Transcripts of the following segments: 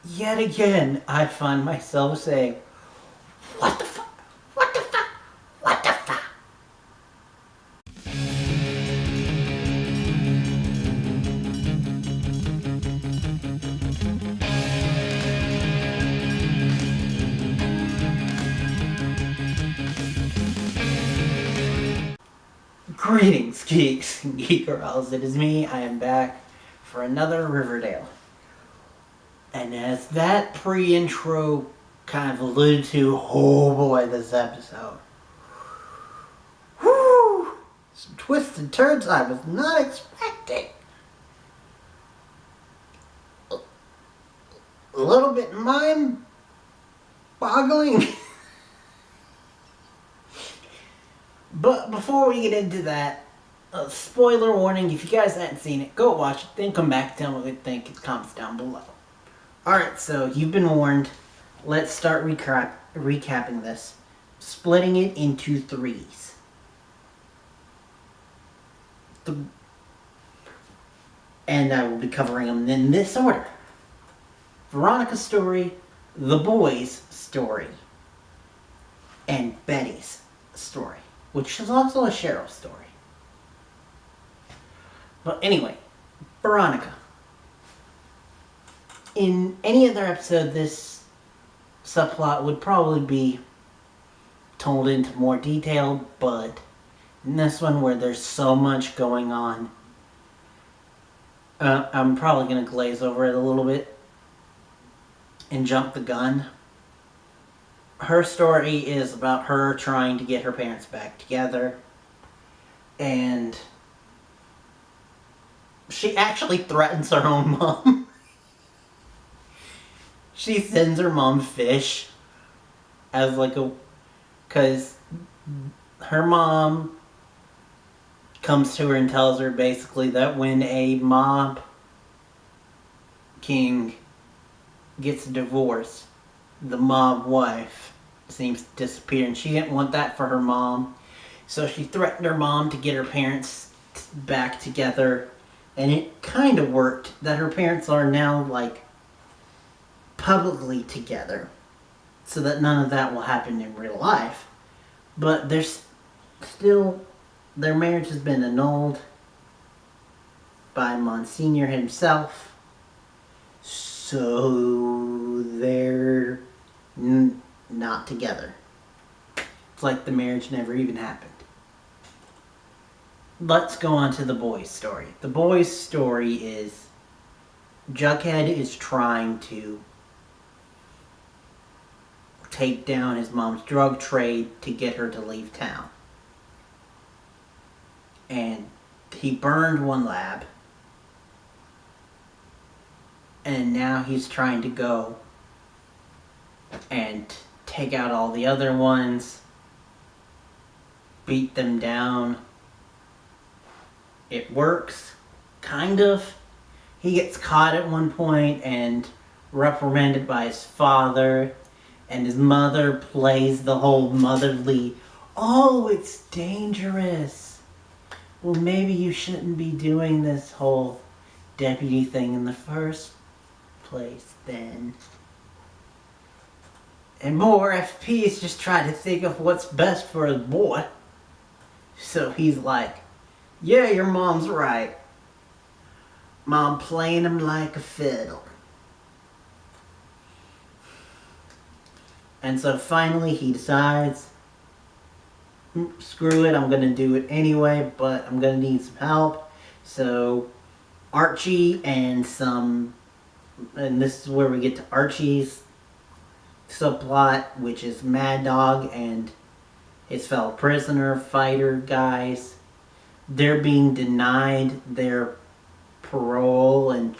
Yet again, I'd find myself saying, "What the fuck? What the fuck? What the fuck?" Greetings, geeks and geek girls. It is me. I am back for another Riverdale. And as that pre-intro kind of alluded to, oh boy, this episode. Whew! Some twists and turns I was not expecting. A little bit mind-boggling. But before we get into that, spoiler warning, if you guys hadn't seen it, go watch it, then come back and tell me what you think in the comments down below. Alright, so you've been warned. Let's start recapping this. Splitting it into threes. And I will be covering them in this order. Veronica's story, the boys' story, and Betty's story, which is also a Cheryl story. But anyway, Veronica. In any other episode, this subplot would probably be told into more detail, but in this one where there's so much going on, I'm probably going to glaze over it a little bit and jump the gun. Her story is about her trying to get her parents back together, and she actually threatens her own mom. She sends her mom fish as because her mom comes to her and tells her basically that when a mob king gets a divorce, the mob wife seems to disappear, and she didn't want that for her mom. So she threatened her mom to get her parents back together, and it kind of worked. That her parents are now publicly together, so that none of that will happen in real life. But there's still, their marriage has been annulled by Monsignor himself, so they're not together. It's like the marriage never even happened. Let's go on to the boys' story. The boys' story is Jughead is trying to take down his mom's drug trade to get her to leave town. And he burned one lab, and now he's trying to go and take out all the other ones, beat them down. It works, kind of. He gets caught at one point and reprimanded by his father, and his mother plays the whole motherly, "Oh, it's dangerous. Well, maybe you shouldn't be doing this whole deputy thing in the first place then." And more FPs just try to think of what's best for his boy. So he's like, "Yeah, your mom's right. Mom playing him like a fiddle." And so finally he decides, screw it, I'm going to do it anyway, but I'm going to need some help. So Archie and this is where we get to Archie's subplot, which is Mad Dog and his fellow prisoner fighter guys. They're being denied their parole and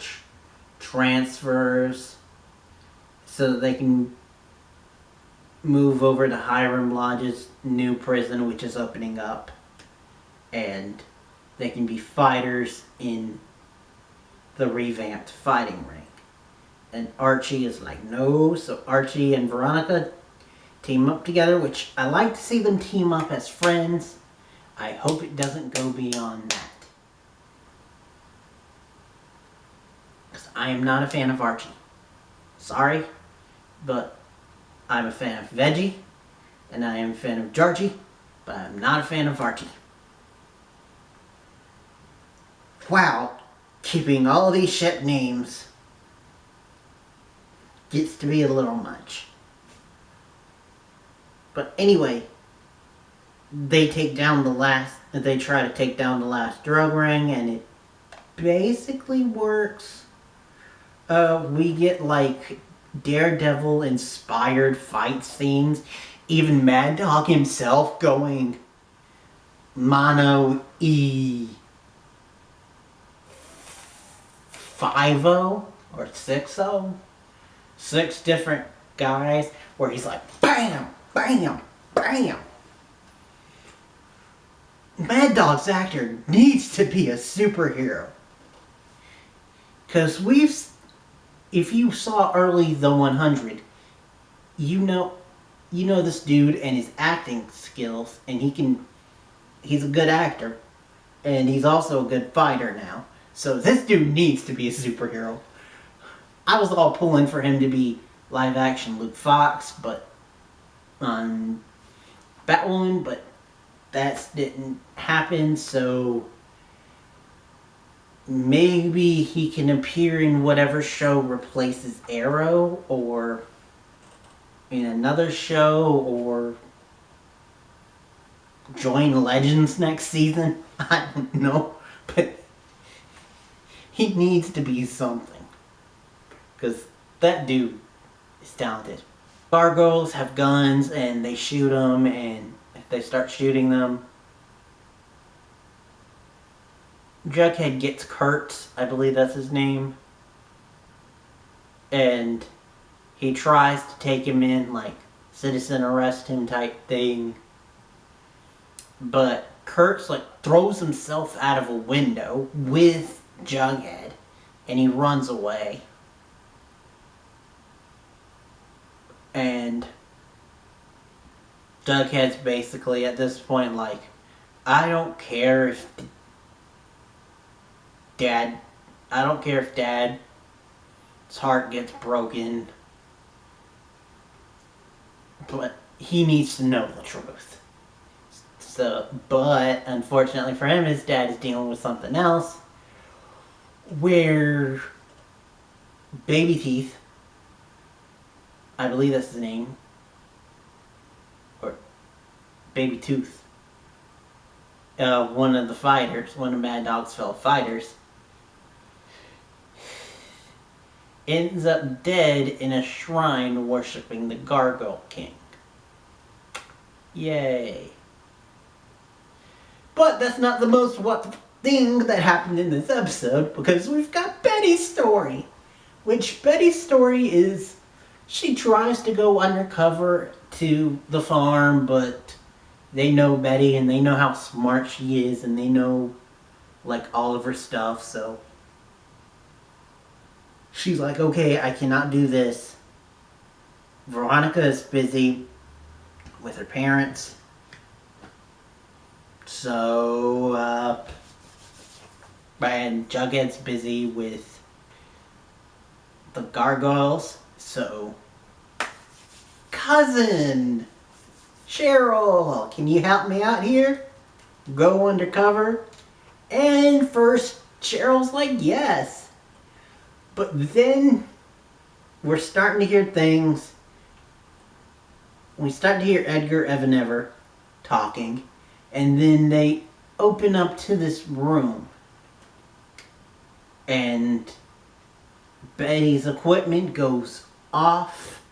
transfers so they can move over to Hiram Lodge's new prison, which is opening up, and they can be fighters in the revamped fighting ring. And Archie is like, no. So Archie and Veronica team up together, which I like to see them team up as friends. I hope it doesn't go beyond that, because I am not a fan of Archie. Sorry, but I'm a fan of Veggie, and I am a fan of Jarchi, but I'm not a fan of Archie. Wow, keeping all these ship names gets to be a little much. But anyway, they try to take down the last drug ring, and it basically works. We get like Daredevil inspired fight scenes. Even Mad Dog himself going Mono E 5-0 or 6-0. 6 different guys where he's like BAM! BAM! BAM! Mad Dog's actor needs to be a superhero. Because if you saw early The 100, you know this dude and his acting skills, and he's a good actor, and he's also a good fighter now. So this dude needs to be a superhero. I was all pulling for him to be live action Luke Fox, but on Batwoman, but that didn't happen, so maybe he can appear in whatever show replaces Arrow, or in another show, or join Legends next season. I don't know, but he needs to be something, because that dude is talented. Gargoyles have guns, and they shoot them, and if they start shooting them, Jughead gets Kurtz, I believe that's his name, and he tries to take him in, like, citizen arrest him type thing, but Kurtz, like, throws himself out of a window with Jughead, and he runs away. And Jughead's basically at this point like, I don't care if Dad's heart gets broken, but he needs to know the truth. So, but unfortunately for him, his dad is dealing with something else, where Baby Teeth, I believe that's his name, or Baby Tooth, one of Mad Dog's fellow fighters, ends up dead in a shrine worshipping the Gargoyle King. Yay. But that's not the most thing that happened in this episode, because we've got Betty's story. Which Betty's story is, she tries to go undercover to the farm, but they know Betty and they know how smart she is, and they know like all of her stuff, so she's like, okay, I cannot do this. Veronica is busy with her parents. So, and Jughead's busy with the gargoyles. So, cousin Cheryl, can you help me out here? Go undercover? And first, Cheryl's like, yes. But then, we're starting to hear things. We start to hear Edgar Evanever talking. And then they open up to this room. And Betty's equipment goes off.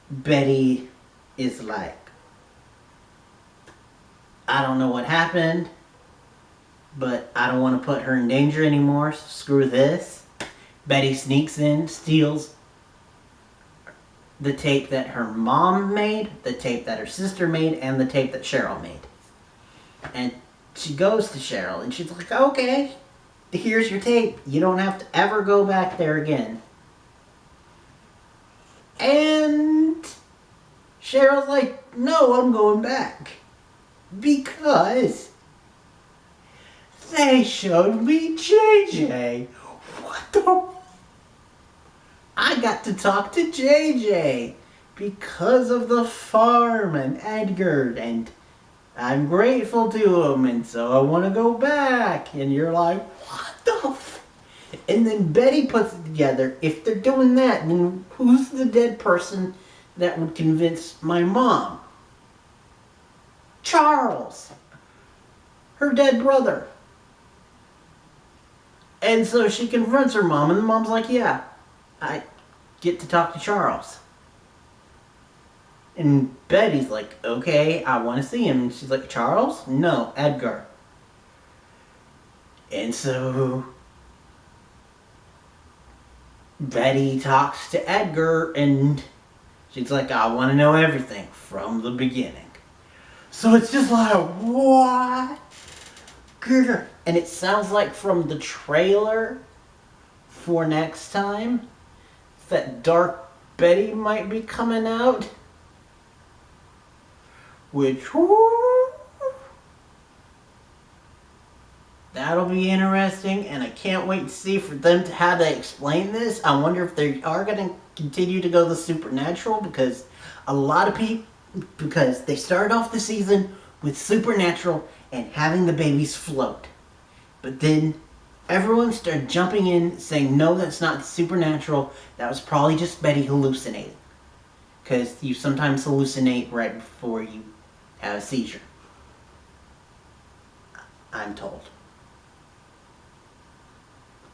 Betty is like, I don't know what happened, but I don't want to put her in danger anymore, so screw this. Betty sneaks in, steals the tape that her mom made, the tape that her sister made, and the tape that Cheryl made. And she goes to Cheryl, and she's like, okay, here's your tape. You don't have to ever go back there again. And Cheryl's like, no, I'm going back. Because they showed me JJ. What the? got to talk to JJ because of the farm and Edgar, and I'm grateful to him, and so I want to go back. And you're like, what the f-? And then Betty puts it together. If they're doing that, then who's the dead person that would convince my mom? Charles. Her dead brother. And so she confronts her mom, and the mom's like, yeah, I get to talk to Charles. And Betty's like, okay, I want to see him. And she's like, Charles? No, Edgar. And so Betty talks to Edgar, and she's like, I want to know everything from the beginning. So it's just like, what? And it sounds like from the trailer for next time that Dark Betty might be coming out. Which, whoo, that'll be interesting, and I can't wait to see for them to how they explain this. I wonder if they are going to continue to go the supernatural, because a lot of people, because they started off the season with supernatural and having the babies float. But then everyone started jumping in saying, no, that's not supernatural. That was probably just Betty hallucinating. Because you sometimes hallucinate right before you have a seizure. I'm told.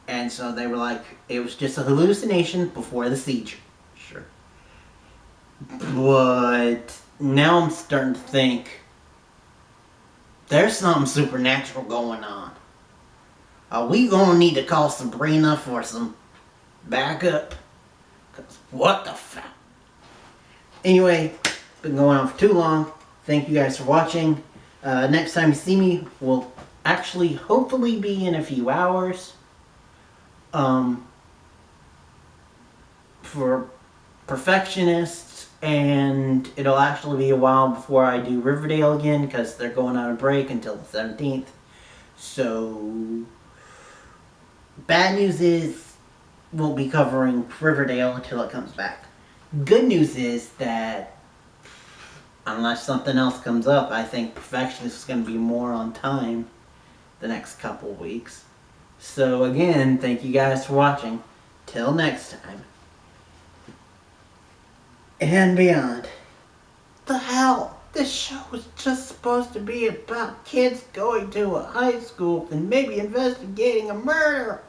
And so they were like, it was just a hallucination before the siege. Sure. But now I'm starting to think there's something supernatural going on. Are we going to need to call Sabrina for some backup? Because what the fuck? Anyway, been going on for too long. Thank you guys for watching. Next time you see me will actually hopefully be in a few hours. For perfectionists, and it'll actually be a while before I do Riverdale again because they're going on a break until the 17th. So, bad news is won't be covering Riverdale until it comes back. Good news is that unless something else comes up, I think Perfectionist is going to be more on time the next couple weeks. So again, thank you guys for watching. Till next time. And beyond. The hell? This show was just supposed to be about kids going to a high school and maybe investigating a murder.